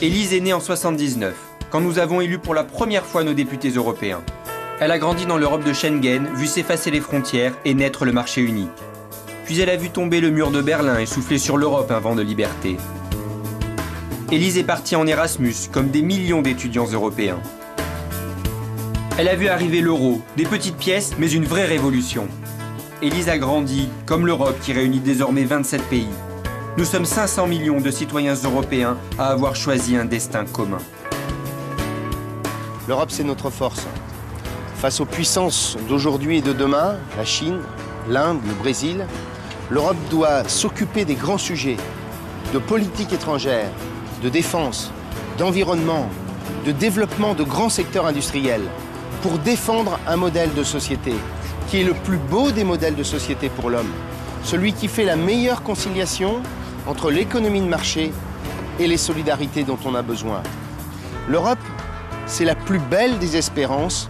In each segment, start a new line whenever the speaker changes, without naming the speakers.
Élise est née en 79, quand nous avons élu pour la première fois nos députés européens. Elle a grandi dans l'Europe de Schengen, vu s'effacer les frontières et naître le marché unique. Puis elle a vu tomber le mur de Berlin et souffler sur l'Europe un vent de liberté. Élise est partie en Erasmus, comme des millions d'étudiants européens. Elle a vu arriver l'euro, des petites pièces, mais une vraie révolution. Élise a grandi, comme l'Europe qui réunit désormais 27 pays. Nous sommes 500 millions de citoyens européens à avoir choisi un destin commun.
L'Europe, c'est notre force. Face aux puissances d'aujourd'hui et de demain, la Chine, l'Inde, le Brésil, l'Europe doit s'occuper des grands sujets de politique étrangère, de défense, d'environnement, de développement de grands secteurs industriels pour défendre un modèle de société qui est le plus beau des modèles de société pour l'homme, celui qui fait la meilleure conciliation entre l'économie de marché et les solidarités dont on a besoin. L'Europe, c'est la plus belle des espérances,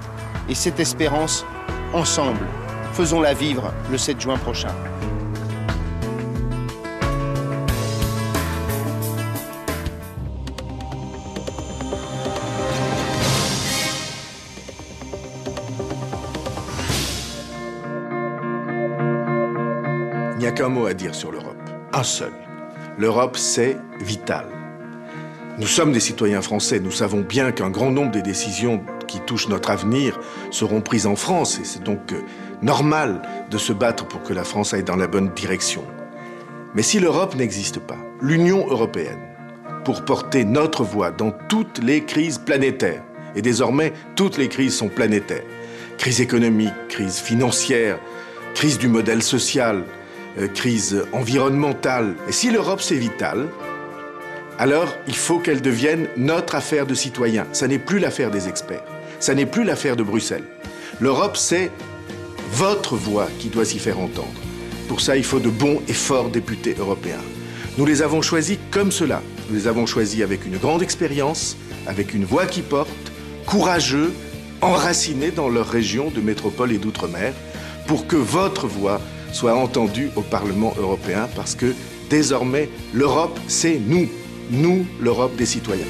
et cette espérance, ensemble, faisons-la vivre le 7 juin prochain.
Il n'y a qu'un mot à dire sur l'Europe, un seul. L'Europe, c'est vital. Nous sommes des citoyens français, nous savons bien qu'un grand nombre des décisions qui touchent notre avenir seront prises en France, et c'est donc normal de se battre pour que la France aille dans la bonne direction. Mais si l'Europe n'existe pas, l'Union européenne, pour porter notre voix dans toutes les crises planétaires, et désormais toutes les crises sont planétaires, crise économique, crise financière, crise du modèle social, crise environnementale. Et si l'Europe c'est vital, alors il faut qu'elle devienne notre affaire de citoyens. Ça n'est plus l'affaire des experts, ça n'est plus l'affaire de Bruxelles. L'Europe c'est votre voix qui doit s'y faire entendre. Pour ça il faut de bons et forts députés européens. Nous les avons choisis comme cela. Nous les avons choisis avec une grande expérience, avec une voix qui porte, courageux, enracinés dans leur région de métropole et d'outre-mer, pour que votre voix soit entendue au Parlement européen, parce que désormais, l'Europe, c'est nous. Nous, l'Europe des citoyens.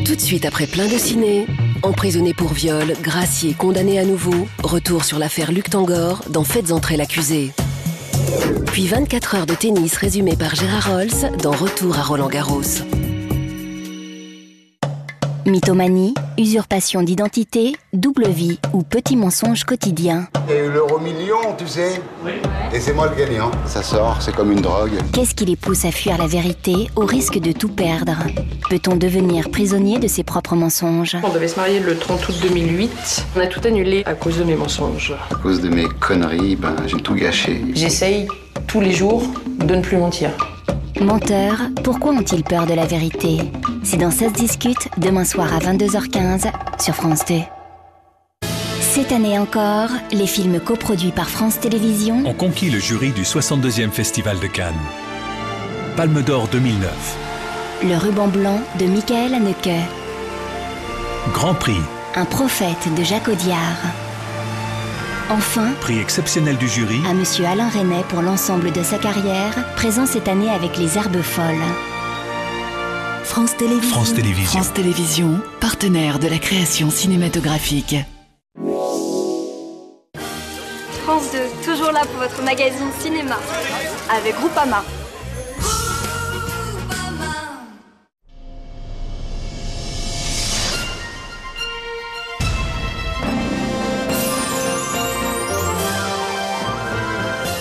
Tout de suite après Plein de ciné, emprisonné pour viol, gracié, condamné à nouveau, retour sur l'affaire Luc Tangor dans Faites entrer l'accusé. Puis 24 heures de tennis résumées par Gérard Rolls dans Retour à Roland-Garros.
Mythomanie, usurpation d'identité, double vie ou petit mensonge quotidien.
Il y a eu l'euro-million, tu sais. Oui. Et c'est moi le gagnant. Ça sort, c'est comme une drogue.
Qu'est-ce qui les pousse à fuir la vérité au risque de tout perdre? Peut-on devenir prisonnier de ses propres mensonges?
On devait se marier le 30 août 2008. On a tout annulé à cause de mes mensonges.
À cause de mes conneries, j'ai tout gâché.
J'essaye tous les jours de ne plus mentir.
Menteurs, pourquoi ont-ils peur de la vérité? C'est dans Ça se discute, demain soir à 22h15 sur France 2. Cette année encore, les films coproduits par France Télévisions
ont conquis le jury du 62e Festival de Cannes. Palme d'Or 2009.
Le ruban blanc de Michael Haneke.
Grand Prix.
Un prophète de Jacques Audiard. Enfin,
prix exceptionnel du jury
à Monsieur Alain Resnais pour l'ensemble de sa carrière, présent cette année avec Les Herbes Folles.
France Télévisions.
France Télévisions.
France Télévisions, partenaire de la création cinématographique.
France 2, toujours là pour votre magazine cinéma, avec Groupama.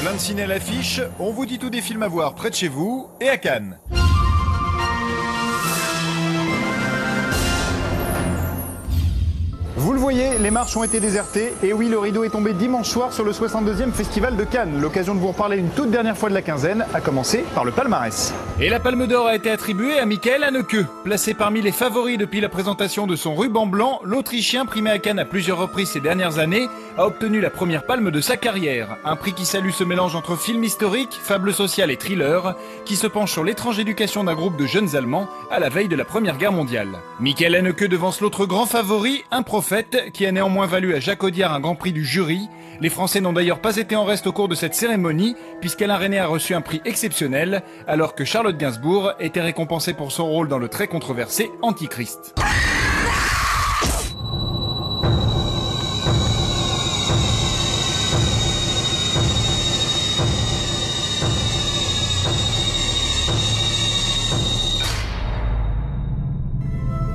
Plein de ciné à l'affiche, on vous dit tous des films à voir près de chez vous et à Cannes. Vous le voyez. voyez, les marches ont été désertées. Et oui, le rideau est tombé dimanche soir sur le 62e Festival de Cannes. L'occasion de vous reparler une toute dernière fois de la quinzaine, à commencer par le palmarès.
Et la Palme d'Or a été attribuée à Michael Haneke. Placé parmi les favoris depuis la présentation de son ruban blanc, l'Autrichien, primé à Cannes à plusieurs reprises ces dernières années, a obtenu la première palme de sa carrière. Un prix qui salue ce mélange entre film historique, fable sociale et thriller, qui se penche sur l'étrange éducation d'un groupe de jeunes Allemands à la veille de la Première Guerre mondiale. Michael Haneke devance l'autre grand favori, Un prophète, qui a néanmoins valu à Jacques Audiard un grand prix du jury. Les Français n'ont d'ailleurs pas été en reste au cours de cette cérémonie, puisqu'Alain Resnais a reçu un prix exceptionnel, alors que Charlotte Gainsbourg était récompensée pour son rôle dans le très controversé Antichrist.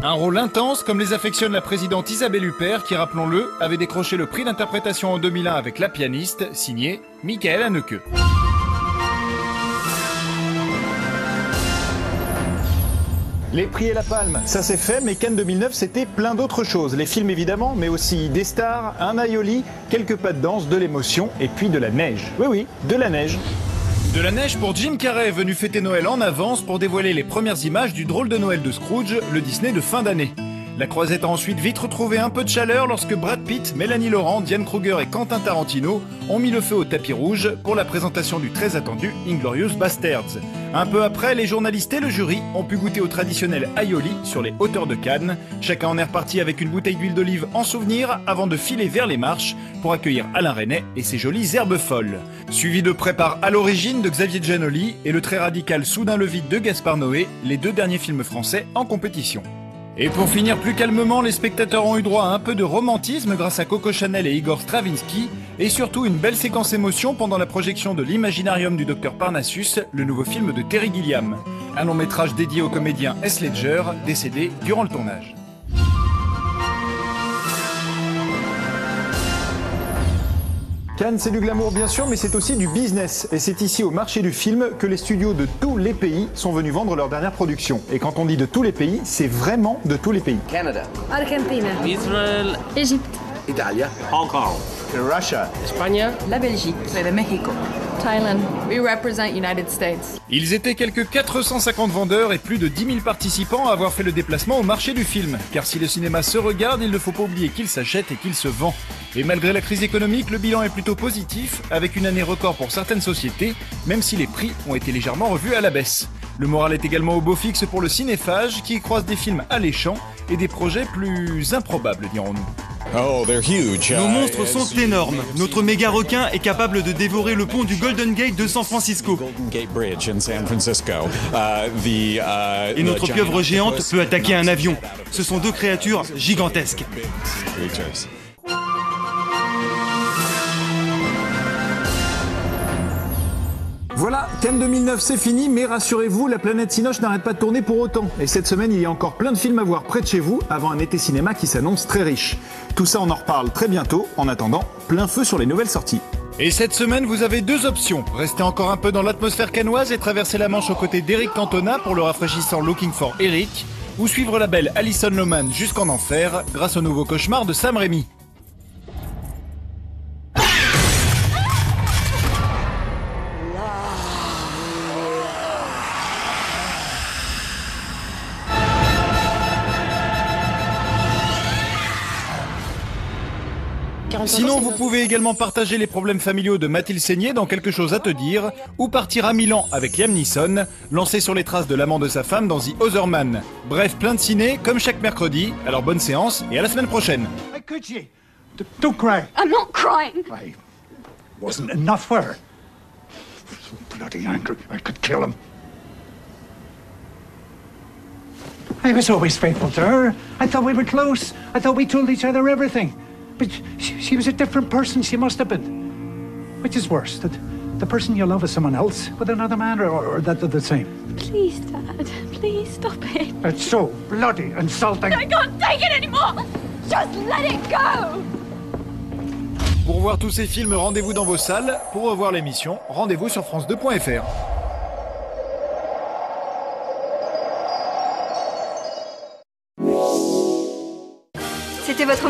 Un rôle intense, comme les affectionne la présidente Isabelle Huppert, qui, rappelons-le, avait décroché le prix d'interprétation en 2001 avec La pianiste, signé Michael Haneke.
Les prix et la palme, ça c'est fait, mais Cannes 2009 c'était plein d'autres choses. Les films évidemment, mais aussi des stars, un aioli, quelques pas de danse, de l'émotion et puis de la neige. Oui oui, de la neige.
De la neige pour Jim Carrey, venu fêter Noël en avance pour dévoiler les premières images du drôle de Noël de Scrooge, le Disney de fin d'année. La croisette a ensuite vite retrouvé un peu de chaleur lorsque Brad Pitt, Mélanie Laurent, Diane Kruger et Quentin Tarantino ont mis le feu au tapis rouge pour la présentation du très attendu Inglourious Basterds. Un peu après, les journalistes et le jury ont pu goûter au traditionnel aioli sur les hauteurs de Cannes. Chacun en est reparti avec une bouteille d'huile d'olive en souvenir avant de filer vers les marches pour accueillir Alain Resnais et ses jolies herbes folles. Suivi de près par À l'origine de Xavier Giannoli et le très radical Soudain le vide de Gaspard Noé, les deux derniers films français en compétition. Et pour finir plus calmement, les spectateurs ont eu droit à un peu de romantisme grâce à Coco Chanel et Igor Stravinsky, et surtout une belle séquence émotion pendant la projection de l'Imaginarium du Dr Parnassus, le nouveau film de Terry Gilliam. Un long métrage dédié au comédien Heath Ledger, décédé durant le tournage.
Cannes, c'est du glamour bien sûr, mais c'est aussi du business. Et c'est ici au marché du film que les studios de tous les pays sont venus vendre leur dernière production. Et quand on dit de tous les pays, c'est vraiment de tous les pays.
Canada.
Argentina.
Israël.
Égypte.
Italia. Hong Kong.
Russia.
Espagne.
La Belgique.
Et le Mexico.
Thailand. We represent United States.
Ils étaient quelques 450 vendeurs et plus de 10 000 participants à avoir fait le déplacement au marché du film. Car si le cinéma se regarde, il ne faut pas oublier qu'il s'achète et qu'il se vend. Et malgré la crise économique, le bilan est plutôt positif, avec une année record pour certaines sociétés, même si les prix ont été légèrement revus à la baisse. Le moral est également au beau fixe pour le cinéphage, qui croise des films alléchants et des projets plus improbables, dirons-nous.
Nos monstres sont énormes. Notre méga requin est capable de dévorer le pont du Golden Gate de San Francisco. Et notre pieuvre géante peut attaquer un avion. Ce sont deux créatures gigantesques.
Voilà, Cannes 2009 c'est fini, mais rassurez-vous, la planète Cinoche n'arrête pas de tourner pour autant. Et cette semaine, il y a encore plein de films à voir près de chez vous, avant un été cinéma qui s'annonce très riche. Tout ça, on en reparle très bientôt. En attendant, plein feu sur les nouvelles sorties.
Et cette semaine, vous avez deux options. Rester encore un peu dans l'atmosphère cannoise et traverser la Manche aux côtés d'Eric Cantona pour le rafraîchissant Looking for Eric, ou suivre la belle Alison Lohman jusqu'en enfer grâce au nouveau cauchemar de Sam Raimi. Sinon, vous pouvez également partager les problèmes familiaux de Mathilde Seigné dans Quelque chose à te dire, ou partir à Milan avec Liam Neeson, lancé sur les traces de l'amant de sa femme dans The Other Man. Bref, plein de ciné, comme chaque mercredi. Alors bonne séance, et à la semaine prochaine.
Don't cry.
I'm not crying.
I wasn't enough for her. So bloody angry, I could kill him. I was always faithful to her. I thought we were close. I thought we told each other everything. But she was a different person, she must have been. Which is worse, that the person you love is someone else with another man, or that they're the same?
Please, Dad. Please stop it.
It's so bloody insulting.
I can't take it anymore. Just let it go.
Pour voir tous ces films, rendez-vous dans vos salles. Pour revoir l'émission, rendez-vous sur France2.fr.
C'était votre